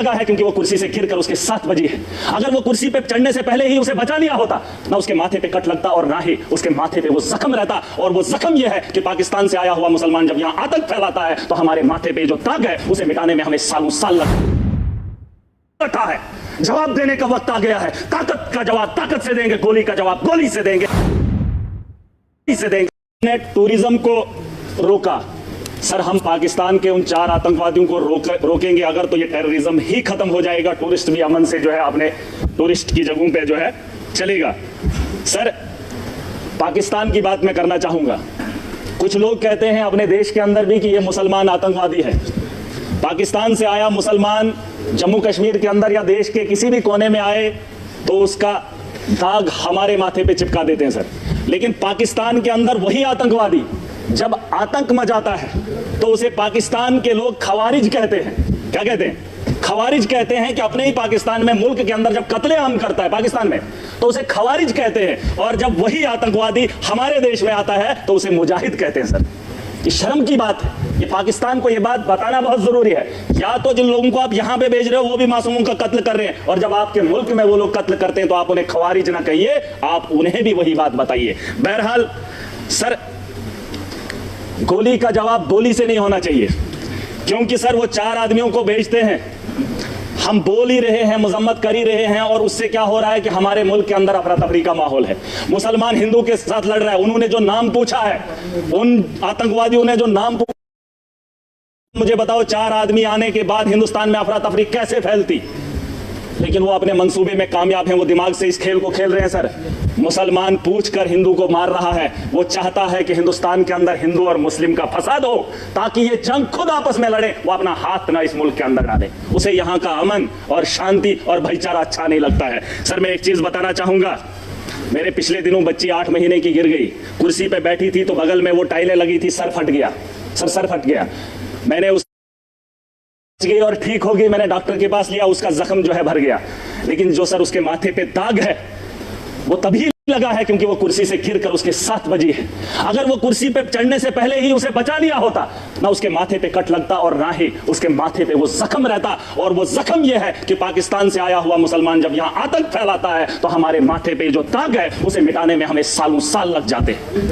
लगा है क्योंकि वो कुर्सी से गिरकर उसके 7 बजी है। अगर वो कुर्सी पे चढ़ने से पहले ही उसे बचा लिया होता, ना उसके माथे पे कट लगता और ना ही उसके माथे पे वो जख्म रहता। और वो जख्म ये है कि पाकिस्तान से आया हुआ मुसलमान जब यहाँ आतंक फैलाता है तो हमारे माथे पे जो दाग है उसे मिटाने में हमें सालों साल लगता है। जवाब देने का वक्त आ गया है। ताकत का जवाब ताकत से देंगे, गोली का जवाब गोली से देंगे। टूरिज्म को रोका सर, हम पाकिस्तान के उन 4 आतंकवादियों को रोकेंगे अगर तो ये टेररिज्म ही खत्म हो जाएगा, टूरिस्ट भी अमन से जो है अपने टूरिस्ट की जगहों पे जो है चलेगा। सर पाकिस्तान की बात मैं करना चाहूंगा। कुछ लोग कहते हैं अपने देश के अंदर भी कि ये मुसलमान आतंकवादी है। पाकिस्तान से आया मुसलमान जम्मू कश्मीर के अंदर या देश के किसी भी कोने में आए तो उसका दाग हमारे माथे पे चिपका देते हैं सर। लेकिन पाकिस्तान के अंदर वही आतंकवादी जब आतंक मचाता है तो उसे पाकिस्तान के लोग खवारिज कहते हैं। क्या कहते हैं? खवारिज कहते हैं कि अपने ही पाकिस्तान में मुल्क के अंदर जब कत्लेआम करता है पाकिस्तान में तो उसे खवारिज कहते हैं, और जब वही आतंकवादी हमारे देश में आता है तो उसे मुजाहिद कहते हैं। सर ये शर्म की बात है। ये पाकिस्तान को ये बात बताना बहुत जरूरी है। या तो जिन लोगों को आप यहां पे भेज रहे हो वो भी मासूमों का कत्ल कर रहे हैं, और जब आपके मुल्क में वो लोग कत्ल करते हैं तो आप उन्हें खवारिज ना कहिए, आप उन्हें भी वही बात बताइए। बहरहाल सर गोली का जवाब गोली से नहीं होना चाहिए, क्योंकि सर वो 4 आदमियों को भेजते हैं, हम बोल ही रहे हैं, मजम्मत कर ही रहे हैं, और उससे क्या हो रहा है कि हमारे मुल्क के अंदर अफरा तफरी का माहौल है। मुसलमान हिंदू के साथ लड़ रहा है। उन्होंने जो नाम पूछा है, उन आतंकवादियों ने जो नाम पूछा, मुझे बताओ 4 आदमी आने के बाद हिंदुस्तान में अफरा तफरी कैसे फैलती? लेकिन वो अपने मंसूबे में कामयाब हैं, वो दिमाग से इस खेल को खेल रहे हैं। सर मुसलमान पूछकर हिंदू को मार रहा है। वो चाहता है कि हिंदुस्तान के अंदर हिंदू और मुस्लिम का फसाद हो ताकि ये जंग खुद आपस में लड़े, वो अपना हाथ ना इस मुल्क के अंदर डाले। उसे यहाँ का अमन और शांति और भाईचारा अच्छा नहीं लगता है। सर मैं एक चीज बताना चाहूंगा, मेरे पिछले दिनों बच्ची 8 महीने की गिर गई, कुर्सी पे बैठी थी तो बगल में वो टाइलें लगी थी, सर फट गया। सर फट गया, मैंने उस गई और ठीक हो गई, मैंने डॉक्टर के पास लिया, उसका जख्म जो है भर गया। लेकिन जो सर उसके माथे पे दाग है वो तभी लगा है क्योंकि वो कुर्सी से गिरकर उसके 7 बजी है। अगर वो कुर्सी पे चढ़ने से पहले ही उसे बचा लिया होता, ना उसके माथे पे कट लगता और ना ही उसके माथे पे वो जख्म रहता। और वो जख्म ये है कि पाकिस्तान से आया हुआ मुसलमान जब यहाँ आतंक फैलाता है तो हमारे माथे पे जो दाग है उसे मिटाने में हमें सालों साल लग जाते हैं।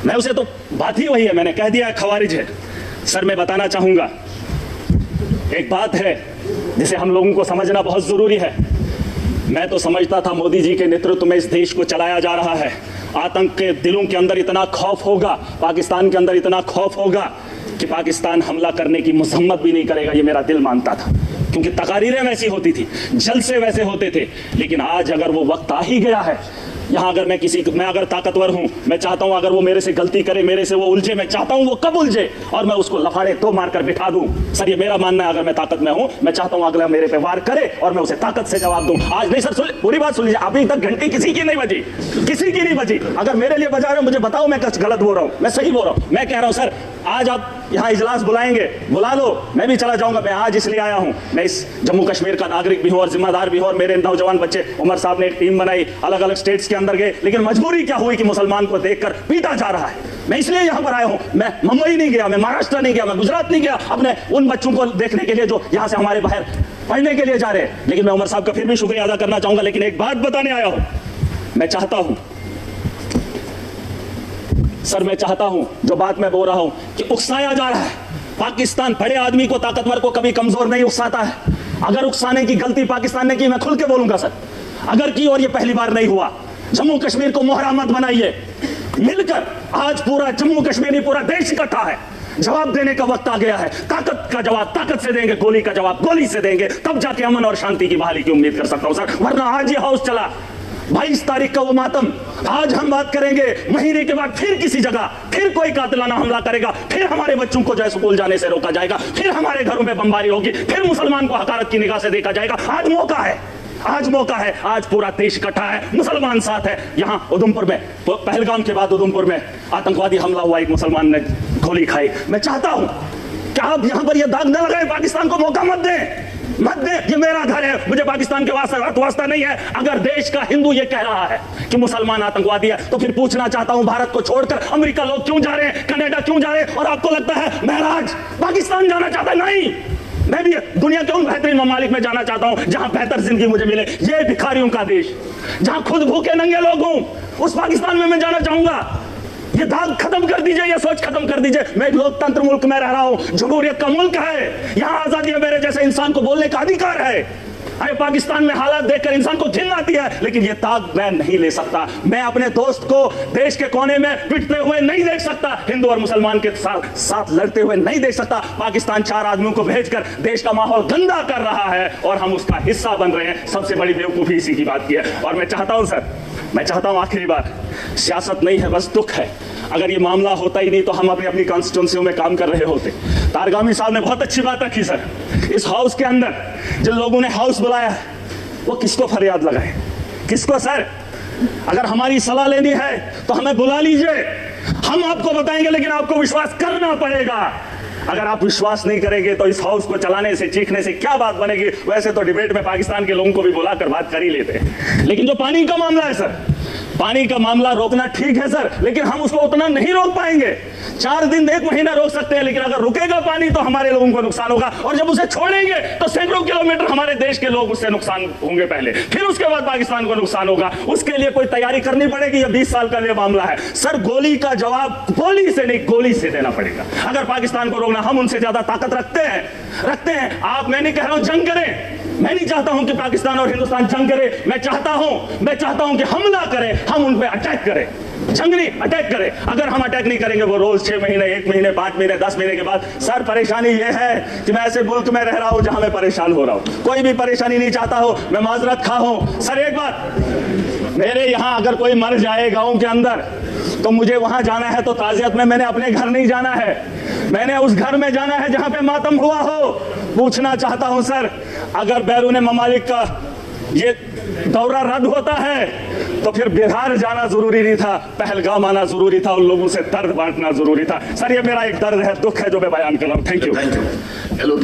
मैं उसे तो बात ही वही है, मैंने कह दिया खवारिज है। सर मैं बताना चाहूंगा, एक बात है जिसे हम लोगों को समझना बहुत जरूरी है। मैं तो समझता था मोदी जी के नेतृत्व में इस देश को चलाया जा रहा है। आतंक के दिलों के अंदर इतना खौफ होगा, पाकिस्तान के अंदर इतना खौफ होगा कि पाकिस्तान हमला करने की मजम्मत भी नहीं करेगा, ये मेरा दिल मानता था, क्योंकि तकारीरें वैसी होती थी, जलसे वैसे होते थे। लेकिन आज अगर वो वक्त आ ही गया है, यहाँ अगर मैं अगर ताकतवर हूं, मैं चाहता हूं अगर वो मेरे से गलती करे, मेरे से वो उलझे, मैं चाहता हूं वो कब उलझे और मैं उसको लफाड़े 2 मारकर बिठा दूं। सर ये मेरा मानना है, अगर मैं ताकत में हूं, मैं चाहता हूं अगला मेरे पे वार करे और मैं उसे ताकत से जवाब दूं। आज नहीं सर, पूरी बात सुन लीजिए, अभी तक घंटी किसी की नहीं बजी, किसी की नहीं बजी। अगर मेरे लिए बजा रहे हो मुझे बताओ, मैं कुछ गलत बोल रहा हूं, मैं सही बोल रहा हूं। मैं कह रहा हूं सर आज आप यहाँ इजलास बुलाएंगे, बुला लो, मैं भी चला जाऊंगा। मैं आज इसलिए आया हूं, मैं इस जम्मू कश्मीर का नागरिक भी हूं और जिम्मेदार भी हूं, और मेरे नौजवान बच्चे, उमर साहब ने एक टीम बनाई, अलग अलग स्टेट्स के अंदर गए, लेकिन मजबूरी क्या हुई कि मुसलमान को देखकर पीटा जा रहा है। मैं इसलिए यहां पर आया हूं। मैं मुंबई नहीं गया, मैं महाराष्ट्र नहीं गया, मैं गुजरात नहीं गया अपने उन बच्चों को देखने के लिए जो यहां से हमारे बाहर पढ़ने के लिए जा रहे हैं। लेकिन मैं उमर साहब का फिर भी शुक्रिया अदा करना चाहूंगा। लेकिन एक बात बताने आया हूं, मैं चाहता हूं सर, मैं चाहता हूं जो बात मैं बोल रहा हूं कि उकसाया जा रहा है। पाकिस्तान बड़े आदमी को, ताकतवर को कभी कमजोर नहीं उकसाता है। अगर उकसाने की गलती पाकिस्तान ने की, मैं खुल के बोलूंगा सर, अगर की, और ये पहली बार नहीं हुआ। जम्मू कश्मीर को मोहरा मत बनाइए, मिलकर आज पूरा जम्मू कश्मीर नहीं पूरा देश इकट्ठा है। जवाब देने का वक्त आ गया है। ताकत का जवाब ताकत से देंगे, गोली का जवाब गोली से देंगे, तब जाके अमन और शांति की बहाली की उम्मीद कर सकता हूं सर। वरना आज ये हाउस चला 22 तारीख का वो मातम, आज हम बात करेंगे, महीने के बाद फिर किसी जगह फिर कोई कातिलाना हमला करेगा, फिर हमारे बच्चों को जो है स्कूल जाने से रोका जाएगा, फिर हमारे घरों में बमबारी होगी, फिर मुसलमान को हकारत की निगाह से देखा जाएगा। आज मौका है, आज मौका है, आज पूरा देश इकट्ठा है, मुसलमान साथ है। यहाँ उधमपुर में, पहलगाम के बाद उधमपुर में आतंकवादी हमला हुआ, एक मुसलमान ने गोली खाई। मैं चाहता हूं कि आप यहाँ पर यह दाग न लगाए, पाकिस्तान को मौका मत दें, मत दे। ये मेरा घर है, मुझे पाकिस्तान के वास्ता नहीं है। अगर देश का हिंदू ये कह रहा है कि मुसलमान आतंकवादी है, तो फिर पूछना चाहता हूं भारत को छोड़कर अमेरिका लोग क्यों जा रहे हैं, कनाडा क्यों जा रहे हैं, और आपको लगता है महराज पाकिस्तान जाना चाहता है? नहीं, मैं भी दुनिया के उन बेहतरीन ममालिक में जाना चाहता हूं जहां बेहतर जिंदगी मुझे मिले। ये भिखारियों का देश, जहां खुद भूखे नंगे लोग हों, उस पाकिस्तान में मैं जाना चाहूंगा। ये दाग खत्म कर दीजिए, ये सोच खत्म कर दीजिए। मैं एक लोकतंत्र मुल्क में रह रहा हूं, जमहूरियत का मुल्क है, यहां आजादी है, मेरे जैसे इंसान को बोलने का अधिकार है। अरे पाकिस्तान में हालात देखकर इंसान को घिन आती है, लेकिन ये ताक मैं नहीं ले सकता। मैं अपने दोस्त को देश के कोने में पिटते हुए नहीं देख सकता, हिंदू और मुसलमान के साथ लड़ते हुए नहीं देख सकता। पाकिस्तान 4 आदमियों को भेजकर देश का माहौल गंदा कर रहा है और हम उसका हिस्सा बन रहे हैं। सबसे बड़ी बेवकूफी इसी की बात की है। और मैं चाहता हूं सर, मैं चाहता हूं आखिरी बार, सियासत नहीं है, बस दुख है। अगर ये मामला होता ही नहीं तो हम अपनी कॉन्स्टिट्यूंसियों में काम कर रहे होते। तारगामी साहब ने बहुत अच्छी बात रखी सर। इस हाउस के अंदर जिन लोगों ने हाउस बुलाया है वो किसको फरियाद लगाए, किसको सर? अगर हमारी सलाह लेनी है तो हमें बुला लीजिए, हम आपको बताएंगे, लेकिन आपको विश्वास करना पड़ेगा। अगर आप विश्वास नहीं करेंगे तो इस हाउस को चलाने से, चीखने से क्या बात बनेगी? वैसे तो डिबेट में पाकिस्तान के लोगों को भी बुलाकर बात कर ही लेते हैं, लेकिन जो पानी का मामला है सर, पानी का मामला रोकना ठीक है सर, लेकिन हम उसको उतना नहीं रोक पाएंगे। 4 दिन 1 महीना रोक सकते हैं, लेकिन अगर रुकेगा पानी तो हमारे लोगों को नुकसान होगा, और जब उसे छोड़ेंगे तो सैकड़ों किलोमीटर हमारे देश के लोग उससे नुकसान होंगे पहले, फिर उसके बाद पाकिस्तान को नुकसान होगा। उसके लिए कोई तैयारी करनी पड़ेगी। ये 20 साल का ये मामला है सर। गोली का जवाब गोली से नहीं, गोली से देना पड़ेगा। अगर पाकिस्तान को रोकना, हम उनसे ज्यादा ताकत रखते हैं। आप, मैं नहीं कह रहा हूं जंग करें, मैं नहीं चाहता हूं कि पाकिस्तान और हिंदुस्तान जंग करे। मैं चाहता हूं कि हमला करें, हम उन पे अटैक करें, जंग नहीं, अटैक करें। अगर हम अटैक नहीं करेंगे, वो रोज 6 महीने, 1 महीने, 5 महीने, 10 महीने के बाद, सर परेशानी ये है कि मैं ऐसे मुल्क में रह रहा हूं जहां मैं परेशान हो रहा हूं। कोई भी परेशानी नहीं चाहता हो, मैं माजरत खा हूं सर। एक बात, मेरे यहां अगर कोई मर जाए गांव के अंदर तो मुझे वहां जाना है तो ताजियत में मैंने अपने घर नहीं जाना है, मैंने उस घर में जाना है जहां पे मातम हुआ हो। पूछना चाहता हूं सर, अगर बैरून ममालिक का ये दौरा रद्द होता है तो फिर बिहार जाना जरूरी नहीं था, पहलगाम आना जरूरी था, उन लोगों से दर्द बांटना जरूरी था। सर ये मेरा एक दर्द है, दुख है जो मैं बयान कर रहा हूं। Thank you. LOP